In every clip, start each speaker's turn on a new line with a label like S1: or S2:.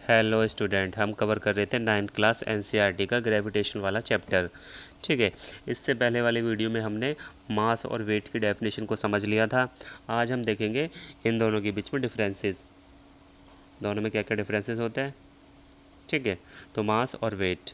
S1: Hello student, हम cover कर रहे थे 9th क्लास एनसीईआरटी का ग्रेविटेशन वाला चैप्टर। ठीक है, इससे पहले वाली वीडियो में हमने मास और वेट की डेफिनेशन को समझ लिया था। आज हम देखेंगे इन दोनों के बीच में डिफरेंसेस, दोनों में क्या क्या डिफरेंसेस होते हैं। ठीक है, तो मास और वेट।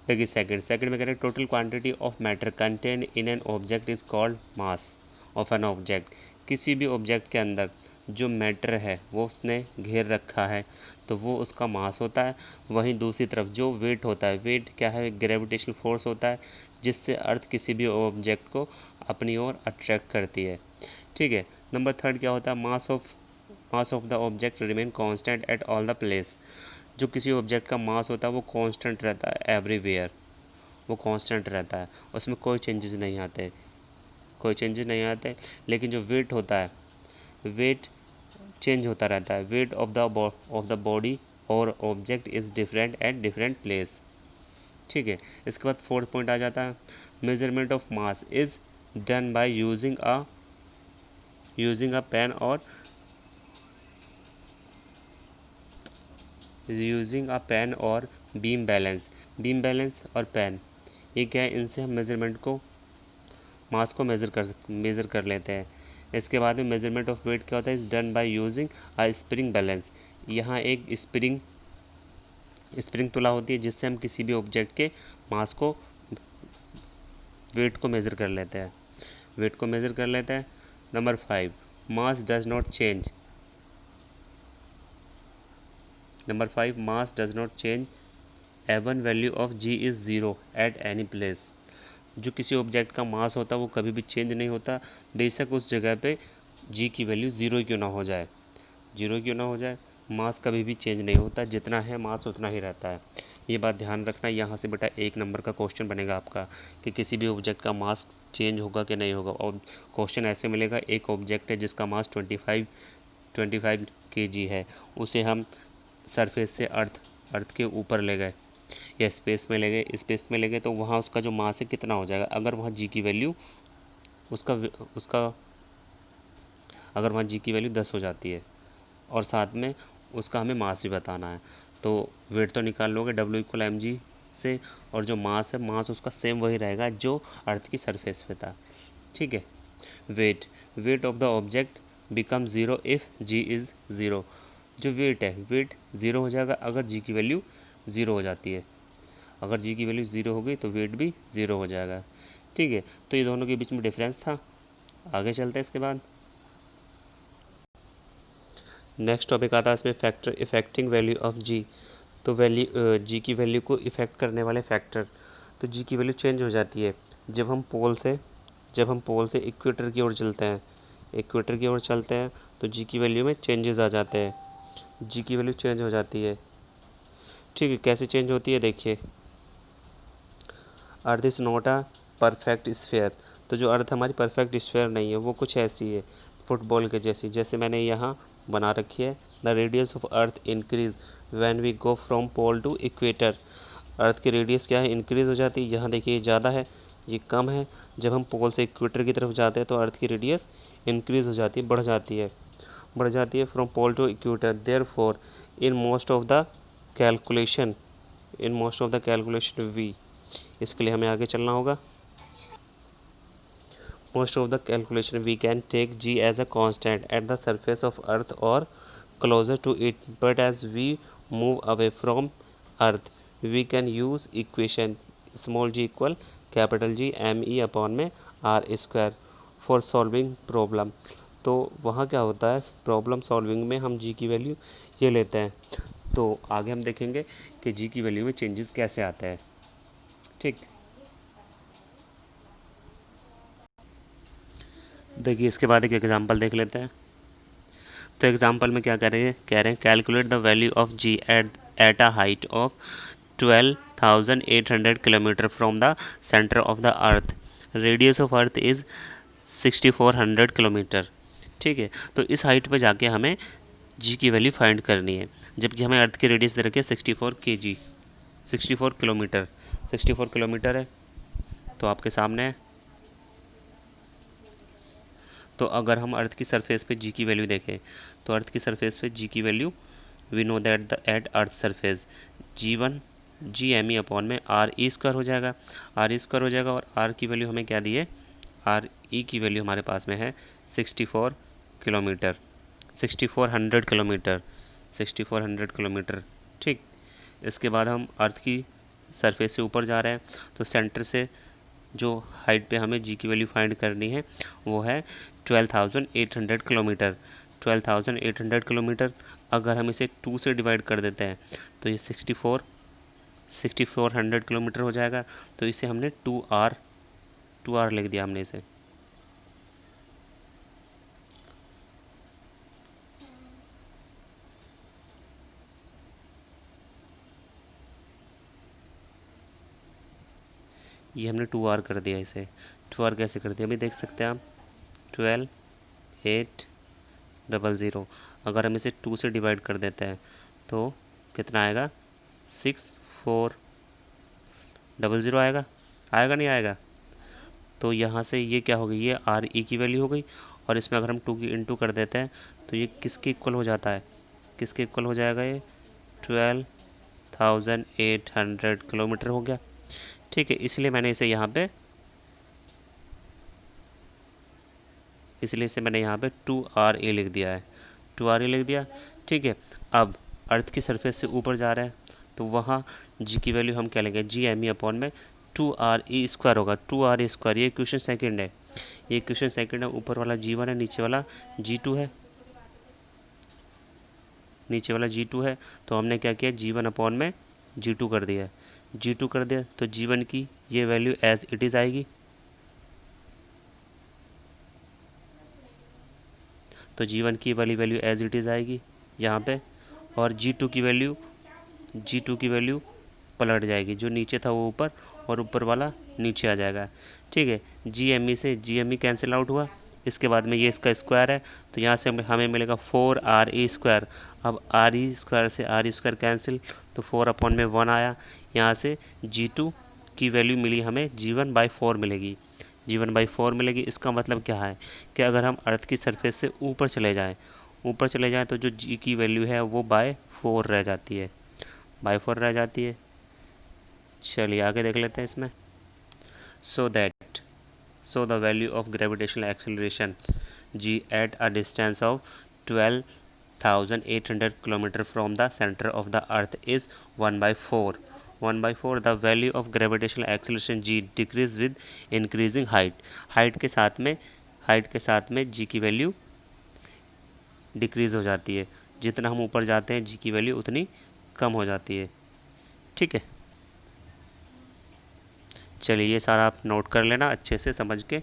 S1: देखिए सेकंड में कह रहे हैं total quantity of matter contain in an object is called mass of an object. किसी भी ऑब्जेक्ट के अंदर जो मैटर है वो उसने घेर रखा है तो वो उसका मास होता है। वहीं दूसरी तरफ जो वेट होता है, वेट क्या है, ग्रेविटेशनल फोर्स होता है जिससे अर्थ किसी भी ऑब्जेक्ट को अपनी ओर अट्रैक्ट करती है। ठीक है, नंबर थर्ड क्या होता है, mass of the object remain constant at all the place. जो किसी ऑब्जेक्ट का मास होता है वो कांस्टेंट रहता है एवरीवेयर, वो कांस्टेंट रहता है, उसमें कोई चेंजेस नहीं आते, कोई चेंजेस नहीं आते। लेकिन जो वेट होता है, वेट चेंज होता रहता है। वेट ऑफ द बॉडी और object is different at different place. ठीक है, इसके बाद फोर्थ पॉइंट आ जाता है, measurement of mass is done by using a pan और बीम बैलेंस। बीम बैलेंस और पेन, ये क्या है, इनसे हम मेज़रमेंट को, मास को मेज़र कर लेते हैं। इसके बाद में मेज़रमेंट ऑफ वेट क्या होता है, is done by using a spring balance. यहाँ एक स्प्रिंग तुला होती है जिससे हम किसी भी ऑब्जेक्ट के मास को, वेट को मेज़र कर लेते हैं, वेट को मेज़र कर लेते हैं। Number 5, mass does not change. Number 5, mass does not change even value of g is zero at any place. जो किसी ऑब्जेक्ट का मास होता है वो कभी भी चेंज नहीं होता, बेशक उस जगह पे जी की वैल्यू ज़ीरो क्यों ना हो जाए, ज़ीरो क्यों ना हो जाए, मास कभी भी चेंज नहीं होता, जितना है मास उतना ही रहता है। ये बात ध्यान रखना। यहाँ से बेटा 1 नंबर का क्वेश्चन बनेगा आपका कि किसी भी ऑब्जेक्ट का मास चेंज होगा कि नहीं होगा। और क्वेश्चन ऐसे मिलेगा, एक ऑब्जेक्ट है जिसका मास 25 kg है, उसे हम सरफेस से अर्थ के ऊपर ले गए या स्पेस में ले गए तो वहाँ उसका जो मास है कितना हो जाएगा। अगर वहाँ जी की वैल्यू उसका उसका अगर वहाँ जी की वैल्यू 10 हो जाती है और साथ में उसका हमें मास भी बताना है, तो वेट तो निकाल लोगे W=mg से, और जो मास है, मास उसका सेम वही रहेगा जो अर्थ की सरफेस पे था। ठीक है, weight of the object become zero if g is zero. जो वेट है, वेट ज़ीरो हो जाएगा अगर जी की वैल्यू ज़ीरो हो जाती है। अगर जी की वैल्यू ज़ीरो हो गई तो वेट भी ज़ीरो हो जाएगा। ठीक है, तो ये दोनों के बीच में डिफरेंस था। आगे चलते हैं इसके बाद। नेक्स्ट टॉपिक आता है इसमें फैक्टर इफेक्टिंग वैल्यू ऑफ जी। तो वैल्यू जी की वैल्यू को इफ़ेक्ट करने वाले फैक्टर। तो जी की वैल्यू चेंज हो जाती है जब हम पोल से इक्वेटर की ओर चलते हैं, इक्वेटर की ओर चलते हैं तो जी की वैल्यू में चेंजेस आ जाते हैं, जी की वैल्यू चेंज हो जाती है। ठीक है, कैसे चेंज होती है देखिए, earth is not a perfect sphere. तो जो अर्थ हमारी परफेक्ट स्फेयर नहीं है, वो कुछ ऐसी है फुटबॉल के जैसी, जैसे मैंने यहाँ बना रखी है। The radius of earth increase when we go from pole to equator. Earth की रेडियस क्या है, इंक्रीज हो जाती है। यहाँ देखिए, ये ज़्यादा है, ये कम है। जब हम पोल से इक्वेटर की तरफ जाते हैं तो अर्थ की रेडियस इंक्रीज हो जाती है, बढ़ जाती है from pole to equator. Therefore in most of the calculation we, इसके लिए हमें आगे चलना होगा। Most of the calculation we can take g as a constant at the surface of earth और closer to it, but as we move away from earth we can use equation small g equal capital G M E upon में R² for solving problem. तो वहाँ क्या होता है, problem solving में हम जी की वैल्यू ये लेते हैं। तो आगे हम देखेंगे कि जी की वैल्यू में चेंजेस कैसे आते हैं। ठीक, देखिए इसके बाद एक एग्जांपल देख लेते हैं। तो एग्जांपल में क्या कह रहे हैं calculate the value of g at a height of 12,800 kilometre from the centre of the earth, radius of earth is 6,400 kilometre. ठीक है, तो इस हाइट पे जाके हमें जी की वैल्यू फाइंड करनी है, जबकि हमें अर्थ की रेडियस दे रखी है 64 kg, 64 किलोमीटर, 64 किलोमीटर है तो आपके सामने है। तो अगर हम अर्थ की सरफेस पे जी की वैल्यू देखें तो अर्थ की सरफेस पे जी की value we know that the at earth surface G1 G M E upon में आर ई स्क्वायर हो जाएगा, आर ई स्क्वायर हो जाएगा। और आर की वैल्यू हमें क्या दी है, आर ई की वैल्यू हमारे पास में है 64 किलोमीटर, 6400 किलोमीटर, 6400 किलोमीटर। ठीक, इसके बाद हम अर्थ की सरफेस से ऊपर जा रहे हैं तो सेंटर से जो हाइट पे हमें जी की वैल्यू फाइंड करनी है वो है 12,800 किलोमीटर, 12,800 किलोमीटर। अगर हम इसे 2 से डिवाइड कर देते हैं तो ये 6400 किलोमीटर हो जाएगा। तो इसे हमने 2R लिख दिया हमने इसे। ये हमने 2R कर दिया इसे। 2R कैसे कर दिया अभी देख सकते हैं आप, 12,800। अगर हम इसे 2 से डिवाइड कर देते हैं तो कितना आएगा, 6400 आएगा, आएगा नहीं आएगा। तो यहाँ से ये क्या हो गई, ये आर ई की वैल्यू हो गई। और इसमें अगर हम 2 की इंटू कर देते हैं तो ये किसके इक्वल हो जाता है, किसके इक्वल हो जाएगा, ये 12,800 किलोमीटर हो गया। ठीक है, इसलिए मैंने इसे यहाँ पे, इसलिए इसे मैंने यहाँ पे 2RA लिख दिया है, 2RA लिख दिया। ठीक है, अब अर्थ की सरफेस से ऊपर जा रहा है तो वहाँ जी की वैल्यू हम क्या लेंगे, जी एम ई अपॉन में 2RE स्क्वायर होगा, 2RE स्क्वायर। ये क्वेश्चन सेकंड है, ये क्वेश्चन सेकंड है। ऊपर वाला G1 है, नीचे वाला G2 है, नीचे वाला G2 है। तो हमने क्या किया, G1 अपॉन में G2 कर दिया, G2 कर दिया तो G1 की ये वैल्यू एज इट इज़ आएगी। तो G1 की वाली वैल्यू एज इट इज़ आएगी यहाँ पे। और G2 की वैल्यू, G2 की वैल्यू पलट जाएगी, जो नीचे था वो ऊपर और ऊपर वाला नीचे आ जाएगा। ठीक है, जी एम ई से G M E cancel out हुआ। इसके बाद में ये इसका स्क्वायर है तो यहाँ से हमें मिलेगा 4RE स्क्वायर। अब आर ई स्क्वायर से आर ई स्क्वायर कैंसिल तो 4 अपॉन में 1 आया। यहाँ से G2 की वैल्यू मिली हमें G1/4 मिलेगी, G1/4 मिलेगी। इसका मतलब क्या है कि अगर हम अर्थ की सरफेस से ऊपर चले जाएँ, ऊपर चले जाएँ तो जो जी की वैल्यू है वो बाय 4 रह जाती है, बाय 4 रह जाती है। चलिए आगे देख लेते हैं इसमें। So that, so the value of gravitational acceleration g at a distance of 12,800 kilometre from the centre of the earth is 1/4, 1/4। The value of gravitational acceleration g decreases with increasing height, height के साथ में, height के साथ में जी की value decrease हो जाती है। जितना हम ऊपर जाते हैं जी की वैल्यू उतनी कम हो जाती है। ठीक है, चलिए ये सारा आप नोट कर लेना अच्छे से समझ के।